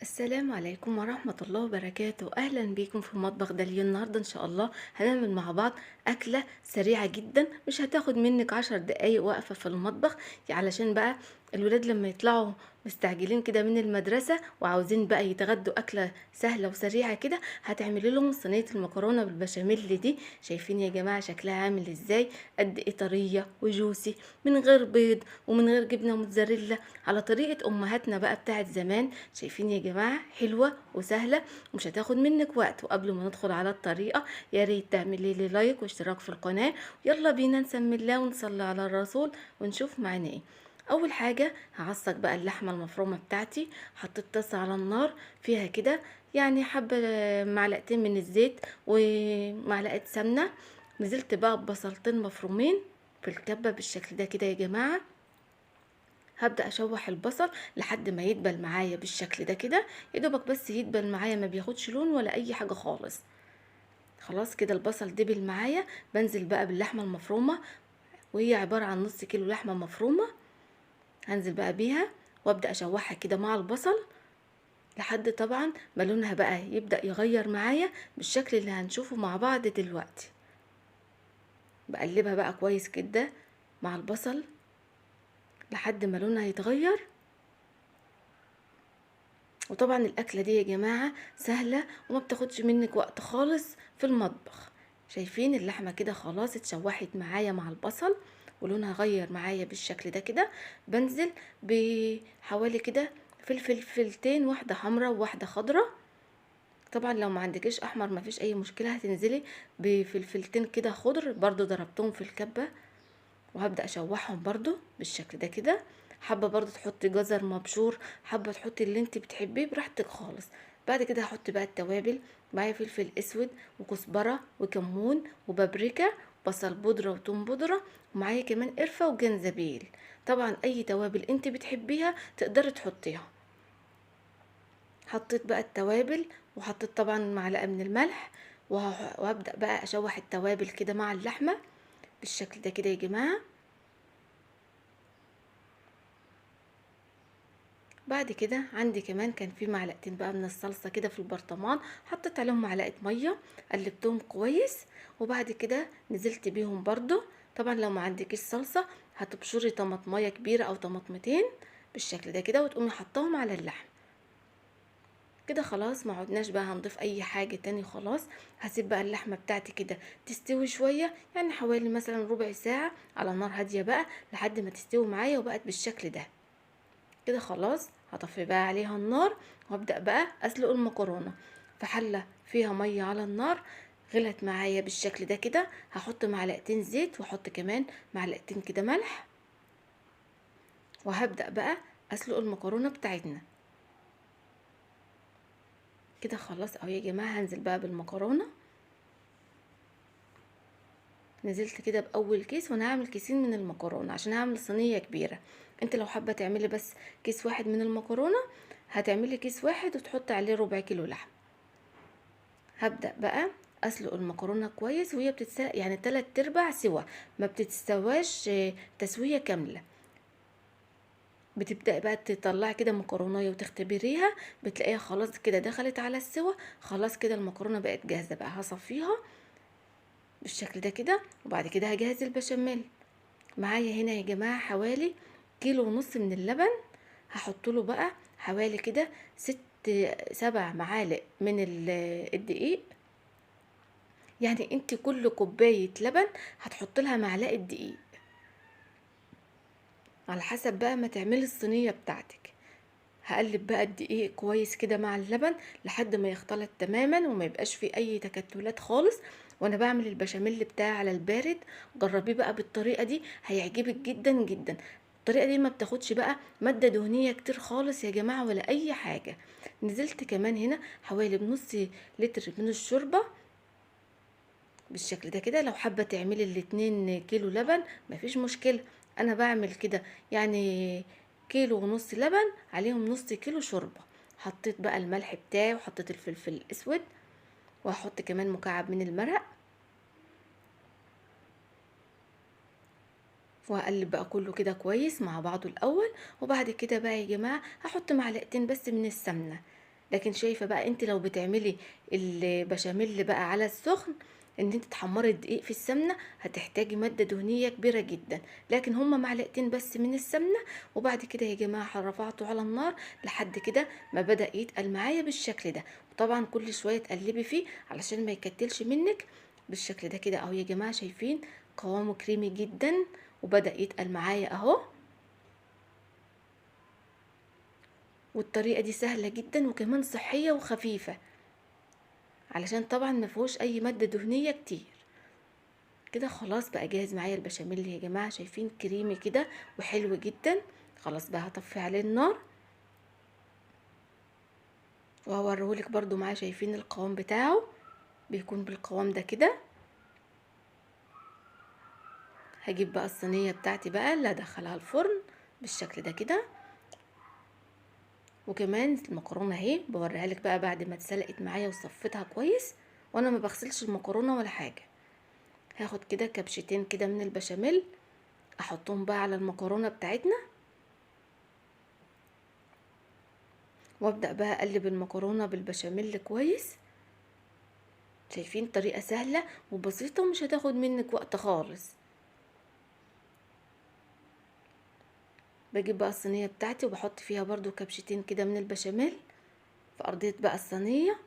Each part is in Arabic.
السلام عليكم ورحمة الله وبركاته. أهلا بيكم في مطبخ داليا. النهاردة إن شاء الله هنعمل مع بعض أكلة سريعة جدا، مش هتاخد منك 10 دقايق واقفة في المطبخ، علشان بقى الولاد لما يطلعوا مستعجلين كده من المدرسة وعاوزين بقى يتغدوا أكلة سهلة وسريعة كده، هتعملي لهم صينية المكرونة بالبشاميل دي. شايفين يا جماعة شكلها عامل ازاي؟ قد ايه طرية وجوسي، من غير بيض ومن غير جبنة موتزاريلا، على طريقة أمهاتنا بقى بتاعت زمان. شايفين يا جماعة؟ حلوة وسهلة، مش هتاخد منك وقت. وقبل ما ندخل على الطريقة، يا ريت تعملي لي لايك واشتراك في القناة. يلا بينا نسمي الله ونصلي على الرسول ونشوف معانا ايه. اول حاجة هعصق بقى اللحمة المفرومة بتاعتي. حطيت طاسة على النار فيها كده يعني حبة معلقتين من الزيت ومعلقة سمنة. نزلت بقى ببصلتين مفرومين في الكبة بالشكل ده كده يا جماعة. هبدأ اشوح البصل لحد ما يدبل معايا بالشكل ده كده، يا دوبك بس يدبل معايا، ما بياخدش لون ولا اي حاجة خالص. خلاص كده البصل دبل معايا. بنزل بقى باللحمة المفرومة، وهي عبارة عن نص كيلو لحمة مفرومة. هنزل بقى بيها وابدأ اشوحها كده مع البصل لحد طبعا ما لونها بقى يبدأ يغير معايا بالشكل اللي هنشوفه مع بعض دلوقتي. بقلبها بقى كويس كده مع البصل لحد ما لونها يتغير. وطبعا الاكله دي يا جماعه سهله وما بتاخدش منك وقت خالص في المطبخ. شايفين اللحمه كده خلاص اتشوحت معايا مع البصل ولونها غير معايا بالشكل ده كده. بنزل بحوالي كده فلفلتين، واحده حمراء وواحده خضراء. طبعا لو ما عندكيش احمر ما فيش اي مشكله، هتنزلي بفلفلتين كده خضر برضو ضربتهم في الكبه. وهبدأ اشوحهم برضو بالشكل ده كده. حابة برضو تحطي جزر مبشور، حابة تحطي اللي انت بتحبيه براحتك خالص. بعد كده هحط بقى التوابل. معايا فلفل اسود وكزبرة وكمون وبابريكا، بصل بودرة وتوم بودرة، ومعايا كمان قرفة وجنزبيل. طبعا اي توابل انت بتحبيها تقدري تحطيها. حطيت بقى التوابل وحطيت طبعا معلقة من الملح. وهبدأ بقى اشوح التوابل كده مع اللحمة بالشكل ده كده يا جماعة. بعد كده عندي كمان كان في معلقتين بقى من الصلصة كده في البرطمان، حطيت عليهم معلقة مية، قلبتهم كويس. وبعد كده نزلت بيهم برضو. طبعا لو ما عندكيش صلصة هتبشري طماطمية كبيرة او طماطمتين بالشكل ده كده وتقومي حطاهم على اللحم. كده خلاص ما عدناش بقى هنضيف اي حاجة تاني خلاص. هسيب بقى اللحمة بتاعتي كده تستوي شوية، يعني حوالي مثلا ربع ساعة على نار هادية بقى لحد ما تستوي معايا وبقت بالشكل ده كده. خلاص هطفي بقى عليها النار وابدأ بقى اسلق المكرونة في حلة فيها مية على النار. غلت معايا بالشكل ده كده. هحط معلقتين زيت واحط كمان معلقتين كده ملح. وهبدأ بقى اسلق المكرونة بتاعتنا كده. خلاص اهو يا جماعة هنزل بقى بالمكرونة. نزلت كده باول كيس، وانا هعمل كيسين من المكرونة عشان هعمل صينية كبيرة. انت لو حابة تعملي بس كيس واحد من المكرونة هتعملي كيس واحد وتحطي عليه ربع كيلو لحم. هبدأ بقى اسلق المكرونه كويس وهي بتتسلق يعني 3/4 سوا، ما بتتسواش تسويه كامله. بتبدأي بقى تطلعي كده مكرونه وتختبريها، بتلاقيها خلاص كده دخلت على السوا. خلاص كده المكرونه بقت جاهزه بقى. هصفيها بالشكل ده كده. وبعد كده هجهز البشاميل. معايا هنا يا جماعه حوالي كيلو ونص من اللبن. هحط له بقى حوالي كده 6 7 معالق من الدقيق. يعني انت كل كوباية لبن هتحط لها معلقة دقيق على حسب بقى ما تعملي الصينية بتاعتك. هقلب بقى الدقيق كويس كده مع اللبن لحد ما يختلط تماما وما يبقاش فيه اي تكتلات خالص. وانا بعمل البشاميل بتاعي على البارد. جربيه بقى بالطريقة دي هيعجبك جدا جدا. الطريقة دي ما بتاخدش بقى مادة دهنية كتير خالص يا جماعة ولا اي حاجة. نزلت كمان هنا حوالي بنص لتر من الشوربة بالشكل ده كده. لو حابة تعملي ال2 كيلو لبن مفيش مشكلة. انا بعمل كده يعني كيلو ونص لبن عليهم نص كيلو شوربة. حطيت بقى الملح بتاعي وحطيت الفلفل الاسود، وهحط كمان مكعب من المرق. وهقلب بقى كله كده كويس مع بعضه الاول. وبعد كده بقى يا جماعة هحط معلقتين بس من السمنة. لكن شايفة بقى انت لو بتعملي البشاميل بقى على السخن، ان انت تحمري الدقيق في السمنة، هتحتاجي مادة دهنية كبيرة جدا. لكن هما معلقتين بس من السمنة، وبعد كده يا جماعة رفعته على النار لحد كده ما بدأ يتقل معايا بالشكل ده. وطبعا كل شوية تقلبي فيه علشان ما يكتلش منك بالشكل ده كده اهو. يا جماعة شايفين قوامه كريمي جدا وبدأ يتقل معايا اهو. والطريقة دي سهلة جدا وكمان صحية وخفيفة، علشان طبعا ما فيهوش اي مادة دهنية كتير. كده خلاص بقى جاهز معايا البشاميل يا جماعة، شايفين كريمي كده وحلو جدا. خلاص بقى هطفي عليه النار وهوريهولك برضو معايا. شايفين القوام بتاعه بيكون بالقوام ده كده. هجيب بقى الصينية بتاعتي بقى اللي هدخلها الفرن بالشكل ده كده. وكمان المكرونة اهي بوريها لك بقى بعد ما اتسلقت معايا وصفتها كويس، وانا ما بغسلش المكرونة ولا حاجة. هاخد كده كبشتين كده من البشاميل احطهم بقى على المكرونة بتاعتنا، وابدأ بقى اقلب المكرونة بالبشاميل كويس. شايفين طريقة سهلة وبسيطة ومش هتاخد منك وقت خالص. بجيب بقى الصينية بتاعتي وبحط فيها برضو كبشتين كده من البشاميل في ارضية بقى الصينية،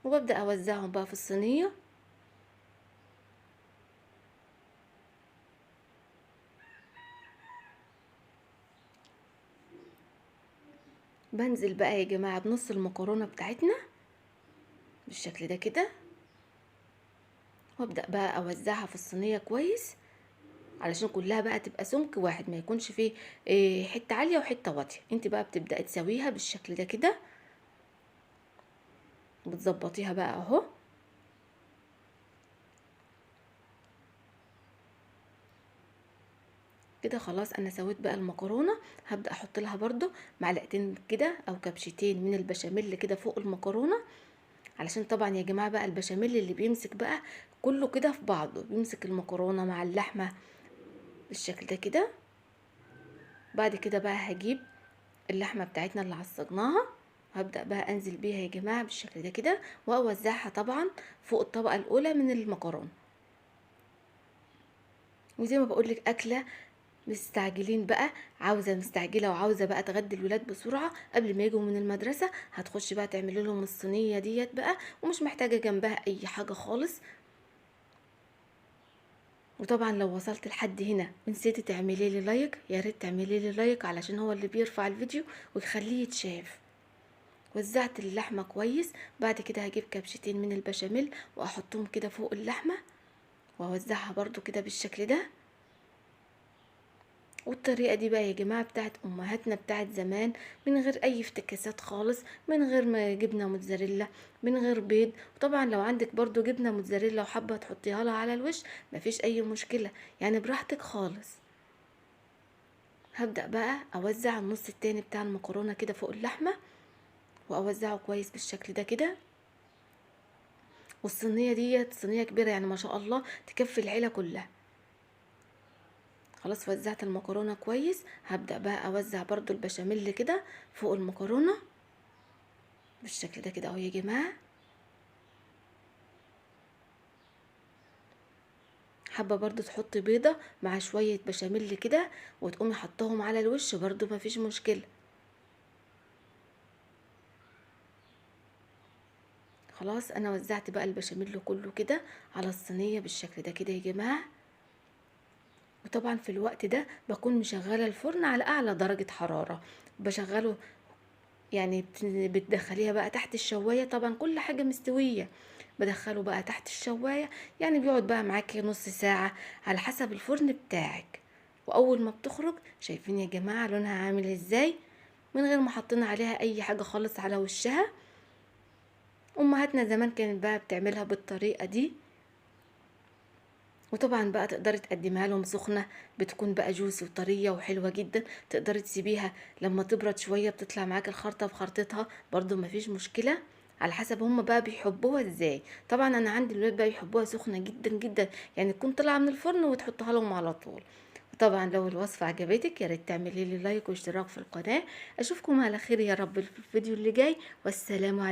وببدأ اوزعهم بقى في الصينية. بنزل بقى يا جماعة بنص المكرونة بتاعتنا بالشكل ده كده، وابدأ بقى اوزعها في الصينية كويس علشان كلها بقى تبقى سمك واحد، ما يكونش فيه حتة عالية وحتة واطية. انت بقى بتبدأي تسويها بالشكل ده كده، بتظبطيها بقى اهو. كده خلاص انا سويت بقى المكرونه. هبدا احط لها برضو معلقتين كده او كبشتين من البشاميل كده فوق المكرونه، علشان طبعا يا جماعه بقى البشاميل اللي بيمسك بقى كله كده في بعضه، بيمسك المكرونه مع اللحمه بالشكل ده كده. بعد كده بقى هجيب اللحمه بتاعتنا اللي عصجناها، هبدا بقى انزل بيها يا جماعه بالشكل ده كده، واوزعها طبعا فوق الطبقه الاولى من المكرونه. وزي ما بقولك اكله مستعجلين بقى، عاوزه مستعجله وعاوزه بقى تغدي الولاد بسرعه قبل ما يجوا من المدرسه، هتخش بقى تعملي لهم الصينيه ديت بقى ومش محتاجه جنبها اي حاجه خالص. وطبعا لو وصلت لحد هنا ونسيتي تعملي لي لايك، يا ريت تعملي لي لايك علشان هو اللي بيرفع الفيديو ويخليه يتشاف. وزعت اللحمه كويس. بعد كده هجيب كبشتين من البشاميل واحطهم كده فوق اللحمه، واوزعها برضو كده بالشكل ده. والطريقة دي بقى يا جماعة بتاعت امهاتنا بتاعت زمان، من غير اي افتكاسات خالص، من غير ما جبنة موتزاريلا، من غير بيض. وطبعا لو عندك برضو جبنة موتزاريلا وحابة تحطيها لها على الوش مفيش اي مشكلة، يعني براحتك خالص. هبدأ بقى اوزع النص التاني بتاع المكرونة كده فوق اللحمة، واوزعه كويس بالشكل ده كده. والصينية ديت صينية كبيرة يعني ما شاء الله تكفي العيلة كلها. خلاص وزعت المكرونة كويس. هبدأ بقى اوزع برضو البشاميل كده فوق المكرونة بالشكل ده كده اهو يا جماعة. حابة برضو تحطي بيضة مع شوية بشاميل كده وتقومي حطهم على الوش برضو مفيش مشكلة. خلاص انا وزعت بقى البشاميل كله كده على الصينية بالشكل ده كده يا جماعة. وطبعا في الوقت ده بكون مشغلة الفرن على اعلى درجة حرارة، بشغله يعني بتدخليها بقى تحت الشواية. طبعا كل حاجة مستوية بدخله بقى تحت الشواية، يعني بيقعد بقى معاكي نص ساعة على حسب الفرن بتاعك. واول ما بتخرج شايفين يا جماعة لونها عامل ازاي، من غير ما حطينا عليها اي حاجة خالص على وشها. امهاتنا زمان كانت بقى بتعملها بالطريقة دي. وطبعا بقى تقدري تقدمها لهم سخنة، بتكون بقى جوسي وطرية وحلوة جدا. تقدري تسيبيها لما تبرد شوية بتطلع معاكي الخرطة بخرطتها برضو مفيش مشكلة، على حسب هم بقى بيحبوها ازاي. طبعا انا عندي الولاد بقى بيحبوها سخنة جدا جدا، يعني تكون طالعة من الفرن وتحطها لهم على طول. طبعا لو الوصفة عجبتك يا ريت تعملي لي لايك واشتراك في القناة. اشوفكم على خير يا رب في الفيديو اللي جاي، والسلام عليكم.